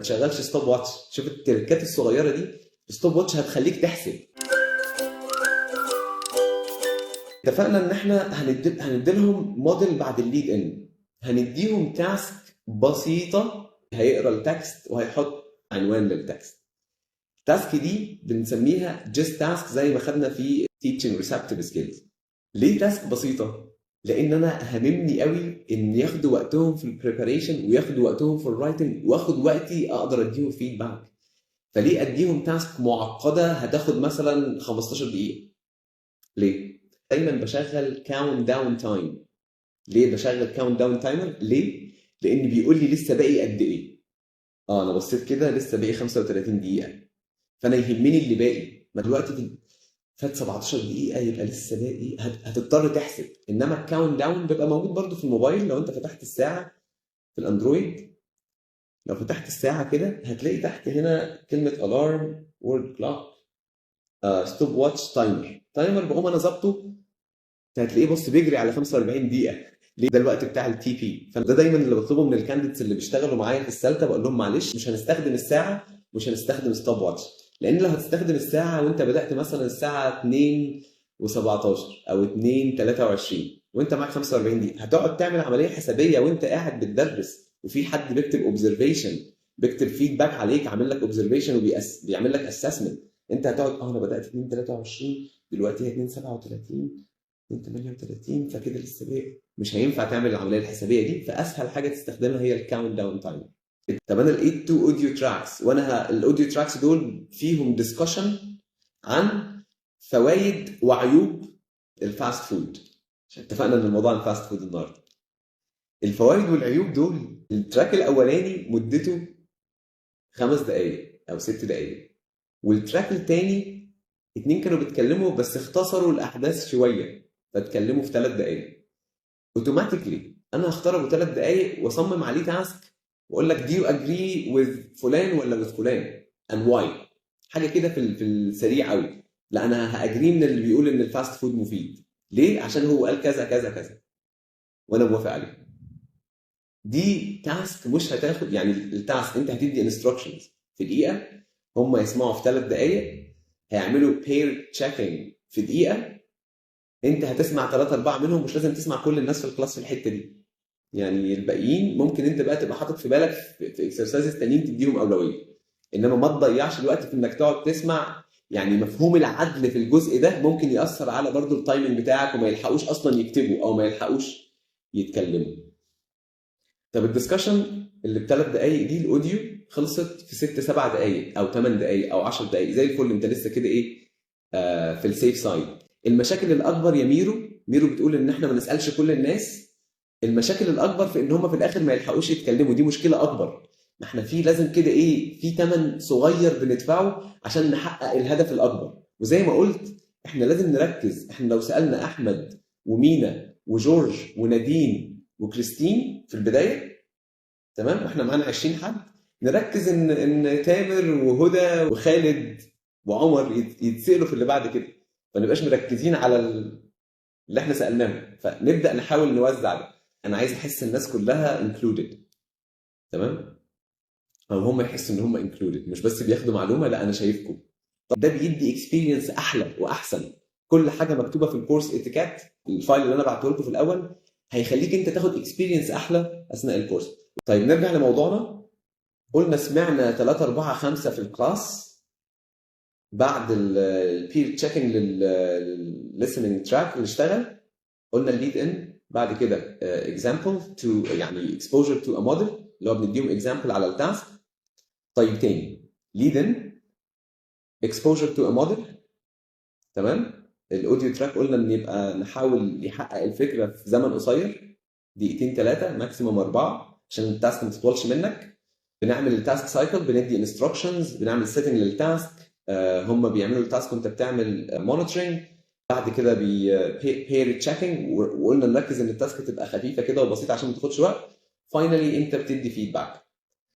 ما تشغلش ستوب واتش. شوف التركات الصغيره دي، الستوب واتش هتخليك تحسب. اتفقنا ان احنا هنديلهم موديل بعد الليد ان، هنديهم تاسك بسيطه، هيقرا التكست وهيحط عنوان للتكست. التاسك دي بنسميها جست تاسك زي ما خدنا في teaching receptive skills. ليه تاسك بسيطه؟ لان انا هاممني قوي ان ياخدوا وقتهم في البريباريشن وياخدوا وقتهم في الرايتنج، واخد وقتي اقدر اديهم فيدباك. فليه اديهم تاسك معقده هتاخد مثلا 15 دقيقه؟ ليه؟ دايما بشغل كاونت داون تايم. ليه بشغل كاونت داون تايمر؟ ليه؟ لان بيقول لي لسه باقي قد ايه. انا بصيت كده لسه باقي 35 دقيقه، فانا يهمني اللي باقي. ما دلوقتي فات 17 دقيقه يبقى لسه باقي، هتضطر تحسب. انما الكاونت داون بيبقى موجود برده في الموبايل. لو انت فتحت الساعه في الاندرويد، لو فتحت الساعه كده هتلاقي تحت هنا كلمه الارم، وورد كلوك، ستوب واتش، تايمر بقوم انا ظابطه. هتلاقيه بص بيجري على 45 دقيقه. ليه؟ ده الوقت بتاع التي بي. فده دايما اللي بطلبه من الكانديديتس اللي بيشتغلوا معايا في السلطه، بقول لهم معلش مش هنستخدم الساعه، مش هنستخدم ستوب واتش. لان لو هتستخدم الساعه وانت بدات مثلا الساعه 2 و17 او 2 23 وانت معاك 45 دقيقه، هتقعد تعمل عمليه حسابيه وانت قاعد بتدرس، وفي حد بيكتب اوبزرفيشن، بيكتب فيدباك عليك، عامل لك اوبزرفيشن وبيعمل لك اسسمنت. انت هتقعد انا بدات 2 23 دلوقتي هي 2 37 2 38 فكده لسه باقي. مش هينفع تعمل العمليه الحسابيه دي. فاسهل حاجه تستخدمها هي الكاونت داون تايمر. طب انا لقيت 2 اوديو تراكس، وانا الاوديو تراكس دول فيهم ديسكشن عن فوائد وعيوب الفاست فود. اتفقنا ان الموضوع عن فاست فود النهارده. الفوائد والعيوب دول، التراك الاولاني مدته 5 دقائق او 6 دقائق، والتراك الثاني 2 كانوا بيتكلموا بس اختصروا الاحداث شويه فاتكلموا في 3 دقائق. اوتوماتيكلي انا هختار ابو 3 دقائق واصمم عليه تاسك واقول لك دي يو اجري وذ فلان ولا وذ فلان اند واي. حاجه كده في السريع قوي. لا انا هاجري من اللي بيقول ان الفاست فود مفيد. ليه؟ عشان هو قال كذا كذا كذا وانا موافق عليه. دي تاسك مش هتاخد، يعني التاسك انت هتدي انستراكشنز في دقيقه، هم يسمعوا في 3 دقائق، هيعملوا بير تشيكينج في دقيقه، انت هتسمع 3 4 منهم، مش لازم تسمع كل الناس في الكلاس في الحته دي. يعني الباقيين ممكن انت بقى تبقى حاطط في بالك في اكسرسايزز تانيين تديهم اولويه، انما ما تضيعش الوقت في انك تقعد تسمع. يعني مفهوم العدل في الجزء ده ممكن ياثر على برضو التايمنج بتاعك وما يلحقوش اصلا يكتبوا او ما يلحقوش يتكلموا. طب الدسكشن اللي ب3 دقائق دي الاوديو خلصت في 6 7 دقائق او 8 دقائق او 10 دقائق زي الفل. انت لسه كده ايه في السيف سايد. المشاكل الاكبر يا ميرو بتقول ان احنا ما نسالش كل الناس. المشاكل الاكبر في ان هم في الاخر ما يلحقوش يتكلموا، دي مشكله اكبر. ما احنا في لازم كده ايه، في ثمن صغير بندفعه عشان نحقق الهدف الاكبر. وزي ما قلت احنا لازم نركز. احنا لو سالنا احمد ومينا وجورج ونادين وكريستين في البدايه، تمام، احنا معانا 20 حد، نركز ان تامر وهدى وخالد وعمر يتسالوا في اللي بعد كده، ما نبقاش مركزين على اللي احنا سالناه. فنبدا نحاول نوزع ده. انا عايز احس الناس كلها انكلودد، تمام، او هم يحسوا ان هم انكلودد، مش بس بياخدوا معلومه، لا انا شايفكم. طب ده بيدي اكسبيرينس احلى واحسن. كل حاجه مكتوبه في الكورس اتيكات، الفايل اللي انا بعته لكم في الاول، هيخليك انت تاخد اكسبيرينس احلى اثناء الكورس. طيب نرجع لموضوعنا. قلنا سمعنا 3 4 5 في الكلاس بعد البير تشيكينج للليسننج تراك اللي اشتغل. قلنا الليد ان، بعد كده اكزامبل تو، يعني اكسبوجر تو ا موديل اللي هو بنديهم اكزامبل على التاسك. طيب تاني، ليد ان، اكسبوجر تو ا موديل، تمام. الاوديو تراك قلنا ان يبقى نحاول يحقق الفكره في زمن قصير، دقيقتين 3 ماكسيموم 4 عشان التاسك ما تطولش منك. بنعمل التاسك سايكل، بندي انستراكشنز، بنعمل سيتنج للتاسك، هم بيعملوا التاسك وانت بتعمل مونيتورنج. بعد كده بير تشيكينج، وقلنا نركز ان التاسك تبقى خفيفه كده وبسيطه عشان ما تاخدش وقت. فاينلي انت بتدي فيدباك.